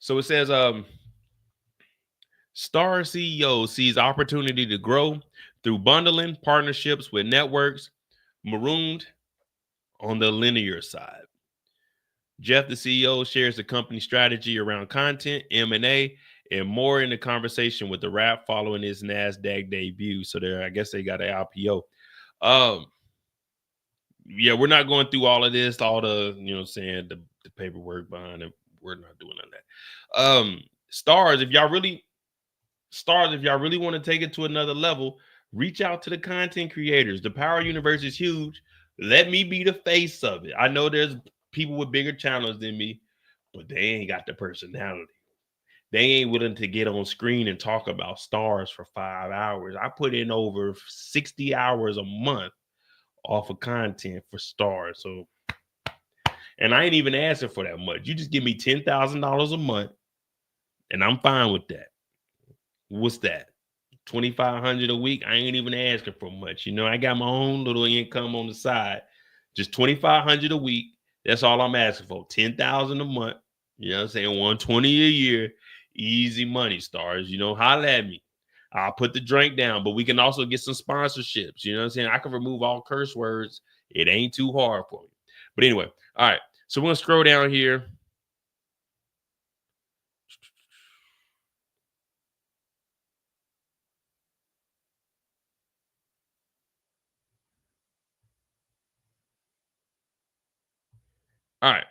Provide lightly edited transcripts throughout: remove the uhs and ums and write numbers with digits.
So it says, Star CEO sees opportunity to grow through bundling partnerships with networks, marooned on the linear side. Jeff, the CEO, shares the company strategy around content, M&A, and more in the conversation with the rap following his NASDAQ debut. So there, I guess they got an IPO. Um, yeah, we're not going through all of this, all the, the paperwork behind it. We're not doing none of that. Stars, if y'all really want to take it to another level, reach out to the content creators. The Power Universe is huge. Let me be the face of it. I know there's people with bigger channels than me, but they ain't got the personality. They ain't willing to get on screen and talk about stars for 5 hours. I put in over 60 hours a month off of content for stars. So, and I ain't even asking for that much. You just give me $10,000 a month, and I'm fine with that. What's that? 2,500 a week. I ain't even asking for much. I got my own little income on the side. Just 2,500 a week. That's all I'm asking for. 10,000 a month. You know what I'm saying? 120 a year. Easy money, stars. Holla at me. I'll put the drink down, but we can also get some sponsorships. You know what I'm saying? I can remove all curse words. It ain't too hard for me. But anyway, all right. So we're gonna scroll down here. All right.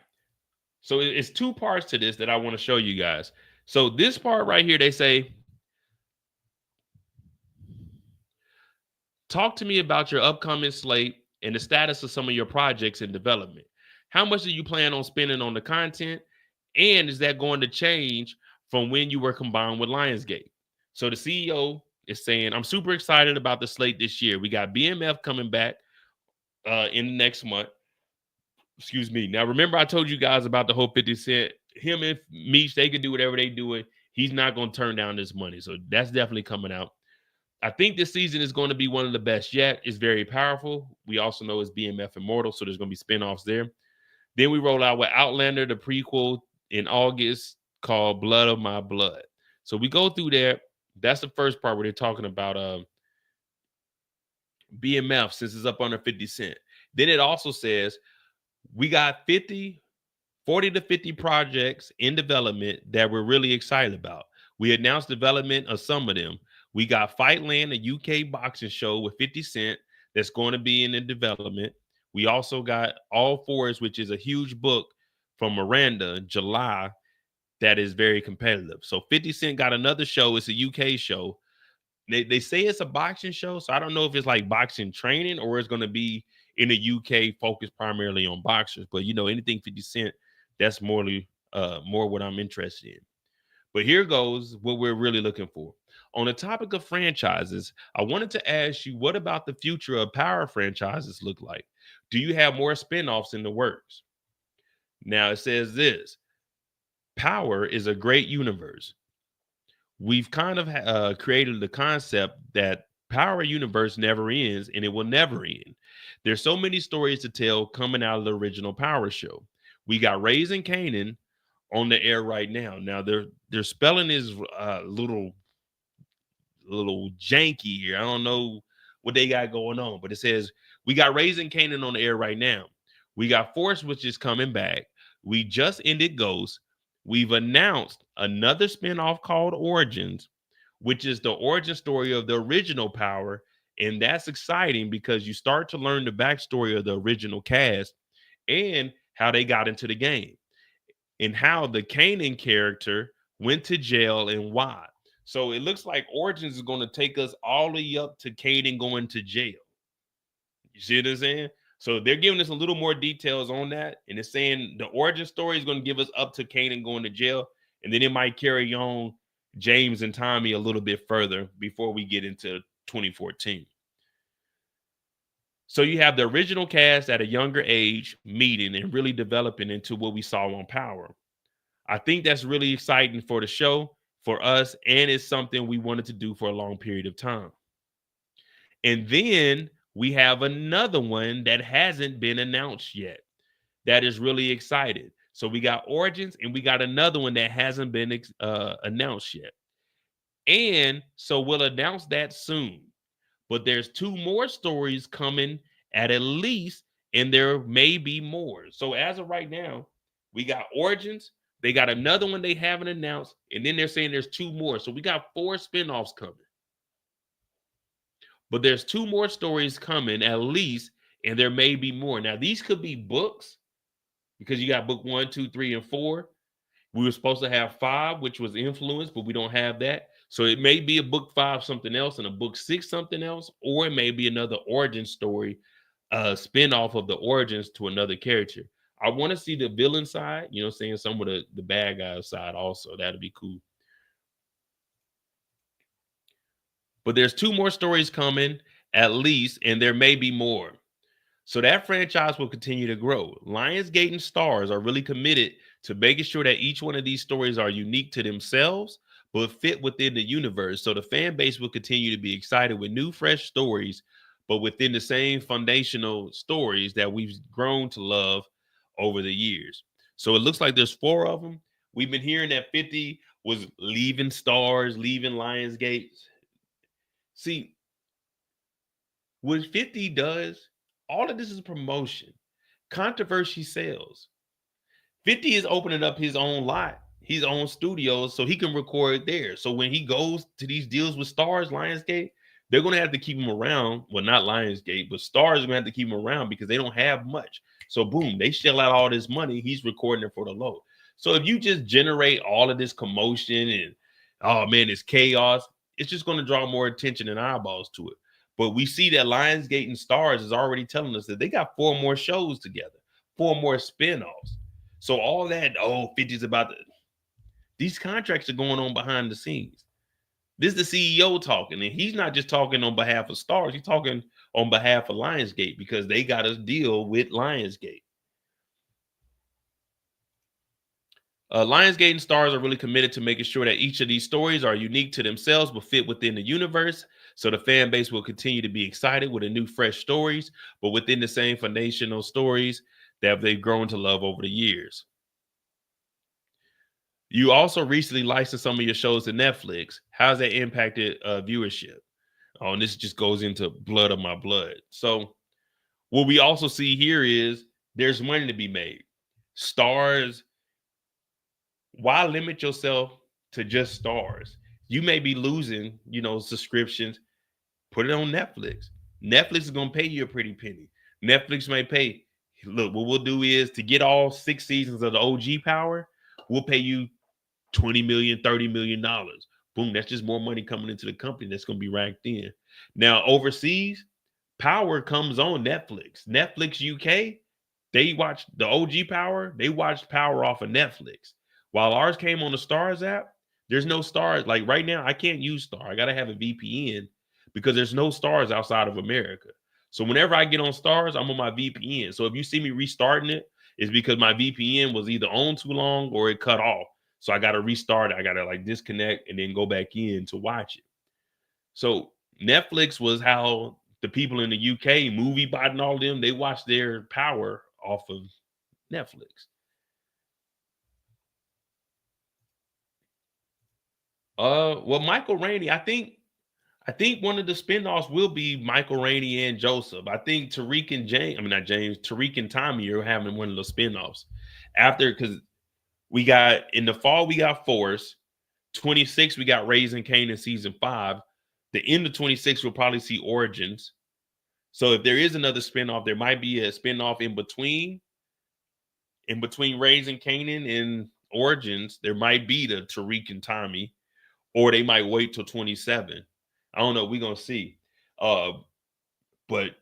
So it's two parts to this that I want to show you guys. So this part right here, they say, talk to me about your upcoming slate and the status of some of your projects in development. How much do you plan on spending on the content? And is that going to change from when you were combined with Lionsgate? So the CEO is saying, I'm super excited about the slate this year. We got BMF coming back in the next month. Excuse me. Now, remember, I told you guys about the whole 50 Cent. Him and Meech, they can do whatever they do. He's not going to turn down this money. So that's definitely coming out. I think this season is going to be one of the best yet. It's very powerful. We also know it's BMF Immortal, so there's going to be spinoffs there. Then we roll out with Outlander, the prequel in August called Blood of My Blood. So we go through there. That's the first part where they're talking about BMF since it's up under 50 Cent. Then it also says we got 40 to 50 projects in development that we're really excited about. We announced development of some of them. We got Fightland, a UK boxing show with 50 Cent that's going to be in the development. We also got All Fours, which is a huge book from Miranda, July, that is very competitive. So 50 Cent got another show. It's a UK show. They say it's a boxing show, so I don't know if it's like boxing training or it's going to be in the UK focused primarily on boxers. But anything 50 Cent, that's more what I'm interested in. But here goes what we're really looking for. On the topic of franchises, I wanted to ask you, what about the future of Power franchises look like? Do you have more spinoffs in the works? Now it says this: Power is a great universe. We've kind of created the concept that Power universe never ends and it will never end. There's so many stories to tell coming out of the original Power show. We got Raising Kanan on the air right now. Now their spelling is little janky here. I don't know what they got going on, but it says we got Raising Kanan on the air right now. We got Force, which is coming back. We just ended Ghost. We've announced another spinoff called Origins, which is the origin story of the original Power. And that's exciting because you start to learn the backstory of the original cast and how they got into the game and how the Kanan character went to jail and why. So it looks like Origins is going to take us all the way up to Kanan going to jail. You see what I'm saying? So they're giving us a little more details on that. And it's saying the origin story is going to give us up to Kanan going to jail. And then it might carry on James and Tommy a little bit further before we get into 2014. So you have the original cast at a younger age meeting and really developing into what we saw on Power. I think that's really exciting for the show, for us, and it's something we wanted to do for a long period of time. And then we have another one that hasn't been announced yet that is really excited. So we got Origins, and we got another one that hasn't been announced yet. And so we'll announce that soon. But there's two more stories coming at least, and there may be more. So as of right now, we got Origins. They got another one they haven't announced, and then they're saying there's two more. So we got 4 spinoffs coming. But there's 2 more stories coming at least, and there may be more. Now, these could be books because you got book 1, 2, 3, and 4. We were supposed to have 5, which was Influence, but we don't have that. So it may be a book 5 something else and a book 6 something else, or it may be another origin story, spin-off of the origins to another character. I want to see the villain side, you know, saying some of the bad guys side also. That'd be cool. But there's 2 more stories coming at least, and there may be more. So that franchise will continue to grow. Lionsgate and STARZ are really committed to making sure that each one of these stories are unique to themselves, but fit within the universe. So the fan base will continue to be excited with new, fresh stories, but within the same foundational stories that we've grown to love over the years. So it looks like there's 4 of them. We've been hearing that 50 was leaving STARZ, leaving Lionsgate. See, what 50 does, all of this is promotion. Controversy sells. 50 is opening up his own lot, his own studios, so he can record there. So when he goes to these deals with STARZ, Lionsgate, they're going to have to keep him around. Well, not Lionsgate, but STARZ is going to have to keep him around because they don't have much. So boom, they shell out all this money. He's recording it for the low. So if you just generate all of this commotion and, oh man, it's chaos, it's just going to draw more attention and eyeballs to it. But we see that Lionsgate and STARZ is already telling us that they got 4 more shows together, 4 more spinoffs. So all that, 50's about these contracts are going on behind the scenes. This is the CEO talking, and he's not just talking on behalf of STARZ. He's talking on behalf of Lionsgate because they got a deal with Lionsgate. Lionsgate and STARZ are really committed to making sure that each of these stories are unique to themselves but fit within the universe. So the fan base will continue to be excited with the new, fresh stories, but within the same foundational stories that they've grown to love over the years. You also recently licensed some of your shows to Netflix. How's that impacted viewership? Oh, and this just goes into blood of my blood. So what we also see here is there's money to be made. STARZ, why limit yourself to just STARZ? You may be losing, subscriptions. Put it on Netflix. Netflix is going to pay you a pretty penny. Netflix may pay. Look, what we'll do is to get all 6 seasons of the OG Power, we'll pay you $20 million, $30 million. Boom, that's just more money coming into the company that's going to be racked in. Now, overseas, Power comes on Netflix. Netflix UK, they watch the OG Power. They watched Power off of Netflix. While ours came on the STARZ app, there's no STARZ. Like right now, I can't use STARZ. I got to have a VPN because there's no STARZ outside of America. So whenever I get on STARZ, I'm on my VPN. So if you see me restarting it, it's because my VPN was either on too long or it cut off. So I got to restart it. I got to disconnect and then go back in to watch it. So Netflix was how the people in the UK, MovieBot and all of them, they watched their Power off of Netflix. Well, Michael Rainey, I think one of the spinoffs will be Michael Rainey and Joseph. I think Tariq and Tariq and Tommy are having one of the spinoffs after, because we got in the fall, we got Force. 26, we got Raising Kanan season 5. The end of 26, we'll probably see Origins. So if there is another spinoff, there might be a spinoff in between Raising Kanan and Origins. There might be the Tariq and Tommy, or they might wait till 27. I don't know. We're gonna see. But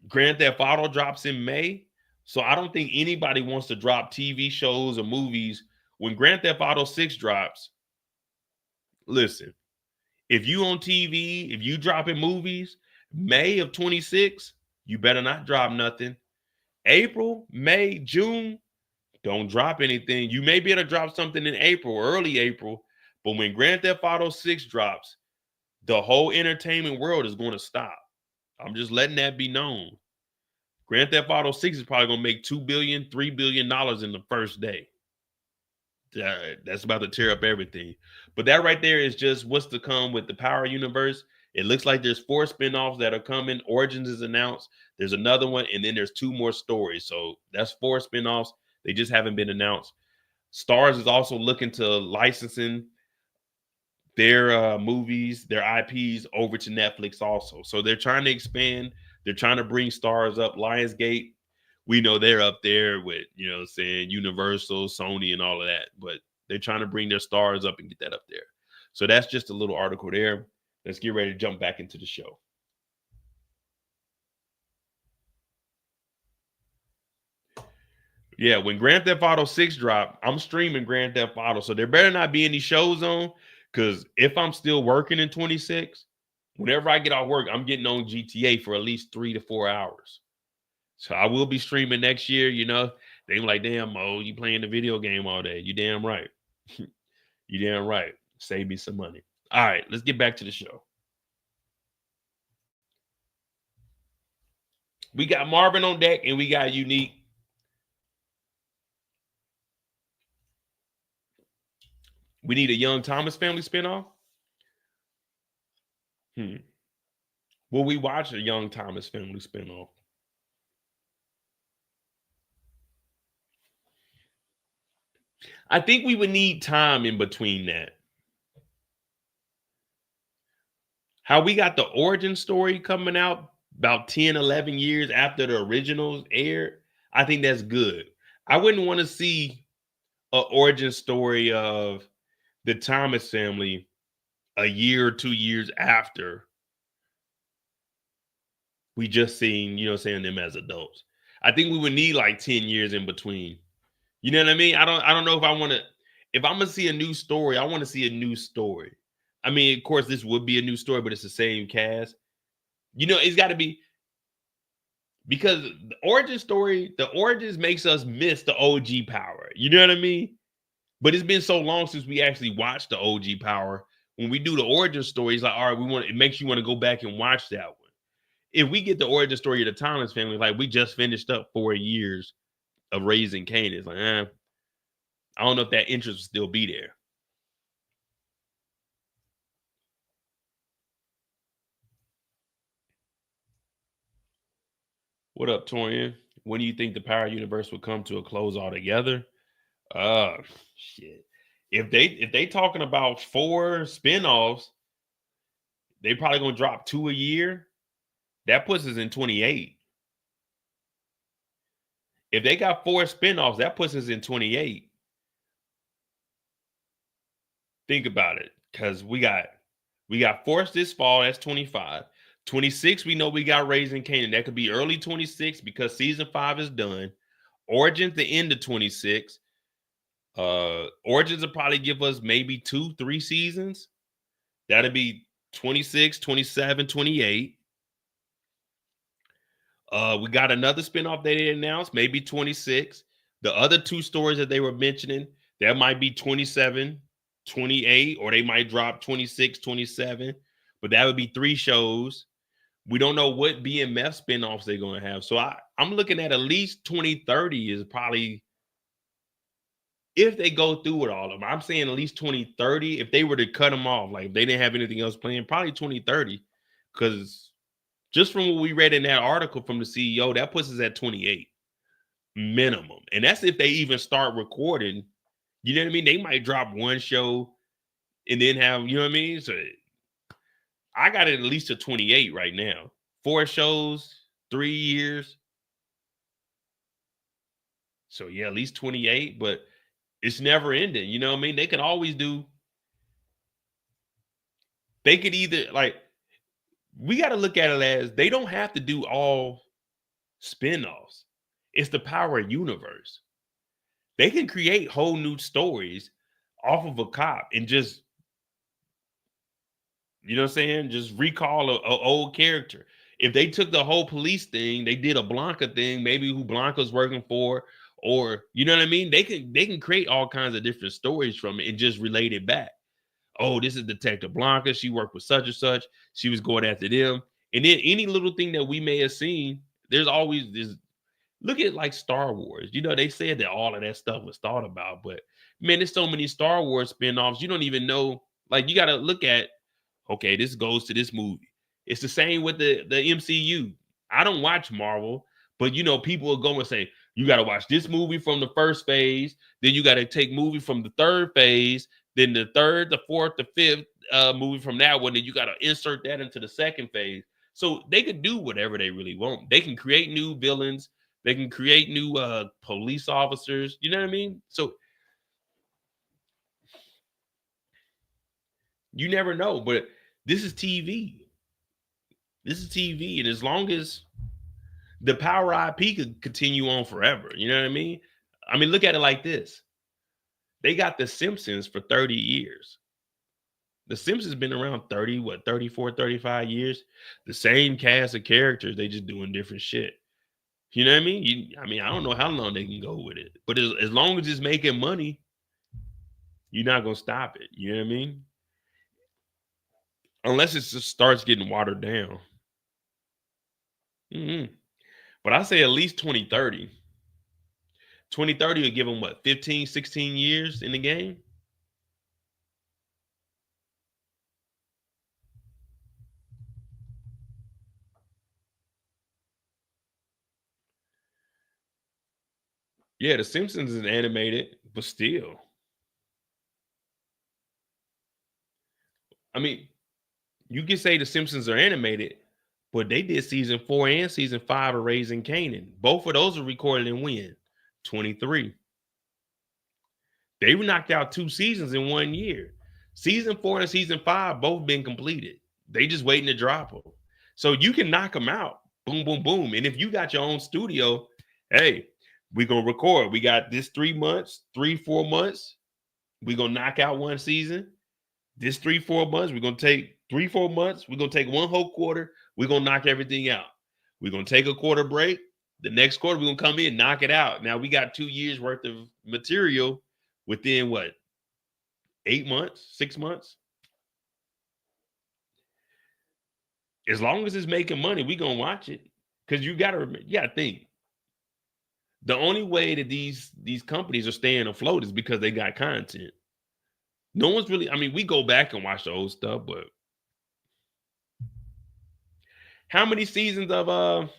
Grand Theft Auto drops in May, so I don't think anybody wants to drop TV shows or movies when Grand Theft Auto 6 drops. Listen, if you on TV, if you dropping movies, May of 26, you better not drop nothing. April, May, June, don't drop anything. You may be able to drop something in April, early April, but when Grand Theft Auto 6 drops, the whole entertainment world is going to stop. I'm just letting that be known. Grand Theft Auto 6 is probably going to make $2 billion, $3 billion in the first day. That's about to tear up everything. But that right there is just what's to come with the Power Universe. It looks like there's 4 spinoffs that are coming. Origins is announced. There's another one, and then there's 2 more stories. So that's 4 spinoffs. They just haven't been announced. STARZ is also looking to licensing their movies, their IPs over to Netflix also. So they're trying to expand. They're trying to bring stars up. Lionsgate, we know they're up there with, saying Universal, Sony, and all of that. But they're trying to bring their stars up and get that up there. So that's just a little article there. Let's get ready to jump back into the show. Yeah, when Grand Theft Auto 6 drop, I'm streaming Grand Theft Auto. So there better not be any shows on, because if I'm still working in 26, whenever I get off work, I'm getting on GTA for at least 3 to 4 hours. So I will be streaming next year, They like, damn, Mo, you playing the video game all day. You damn right. You damn right. Save me some money. All right, let's get back to the show. We got Marvin on deck and we got Unique. We need a Young Thomas family spinoff. Will we watch a Young Thomas family spinoff? I think we would need time in between that. How we got the origin story coming out about 10, 11 years after the originals aired, I think that's good. I wouldn't want to see an origin story of the Thomas family a year or 2 years after we just seen, saying them as adults. I think we would need like 10 years in between. You know what I mean? I don't know if I want to, if I'm gonna see a new story, I want to see a new story. I mean, of course, this would be a new story, but it's the same cast. It's got to be, because the origins makes us miss the OG Power. You know what I mean? But it's been so long since we actually watched the OG Power. When we do the origin story, it's like, all right, it makes you want to go back and watch that one. If we get the origin story of the Thomas family, like we just finished up 4 years of raising Kanan, it's like, I don't know if that interest will still be there. What up, Torian? When do you think the Power Universe will come to a close altogether? Shit. If they talking about 4 spinoffs, they probably gonna drop 2 a year. That puts us in 28. If they got 4 spinoffs, that puts us in 28. Think about it, because we got Force this fall. That's 25. 26, we know we got Raising Kanan. That could be early 26 because season 5 is done. Origins the end of 26. Origins will probably give us maybe 2-3 seasons. That'll be 26, 27, 28. We got another spinoff they announced, maybe 26. The other 2 stories that they were mentioning, that might be 27, 28, or they might drop 26, 27. But that would be 3 shows. We don't know what BMF spinoffs they're going to have. So I'm looking at least 2030 is probably, if they go through with all of them. I'm saying at least 2030. If they were to cut them off, like if they didn't have anything else playing, probably 2030. Because just from what we read in that article from the CEO, that puts us at 28 minimum. And that's if they even start recording. You know what I mean? They might drop 1 show and then have, you know what I mean? So I got it at least to 28 right now. 4 shows, 3 years. So yeah, at least 28, but it's never ending. You know what I mean? They could always do. They could either, like, we got to look at it as they don't have to do all spinoffs. It's the Power Universe. They can create whole new stories off of a cop and just, you know what I'm saying? Just recall a old character. If they took the whole police thing, they did a Blanca thing, maybe who Blanca's working for, or you know what I mean? They can create all kinds of different stories from it and just relate it back. Oh, this is Detective Blanca. She worked with such and such. She was going after them. And then any little thing that we may have seen, there's always this. Look at like Star Wars. You know, they said that all of that stuff was thought about, but Man, there's so many Star Wars spinoffs. You don't even know. Like, you got to look at, okay, this goes to this movie. It's the same with the MCU. I don't watch Marvel, but people will go and say, you got to watch this movie from the first phase, then you got to take movie from the third phase, then the third, the fourth, the fifth movie from that one, then you got to insert that into the second phase. So they could do whatever they really want. They can create new villains. They can create new police officers. You know what I mean? So you never know, but this is TV. This is TV, and as long as the Power IP could continue on forever, you know what I mean? I mean, look at it like this. They got The Simpsons for 30 years. The Simpsons been around 34, 35 years. The same cast of characters, they just doing different shit. You know what I mean? I don't know how long they can go with it, but as long as it's making money, you're not gonna stop it. You know what I mean? Unless it just starts getting watered down. But I say at least 2030. 2030 will give them what, 15, 16 years in the game? Yeah, The Simpsons is animated, but still. I mean, you can say The Simpsons are animated, but they did season 4 and season 5 of Raising Kanan. Both of those are recorded in when? 23. They knocked out 2 seasons in 1 year. Season 4 and season 5 both been completed. They just waiting to drop them. So you can knock them out. Boom, boom, boom. And if you got your own studio, hey, we're going to record. We got this 3 months, 4 months. We're going to knock out 1 season. This 3, 4 months, we're going to take 3, 4 months. We're going to take 1 whole quarter. We're going to knock everything out. We're going to take a quarter break. The next quarter, we're going to come in, knock it out. Now we got 2 years worth of material within what? 8 months, 6 months. As long as it's making money, we gonna watch it. Because you gotta think. The only way that these companies are staying afloat is because they got content. No one's really, we go back and watch the old stuff, but how many seasons of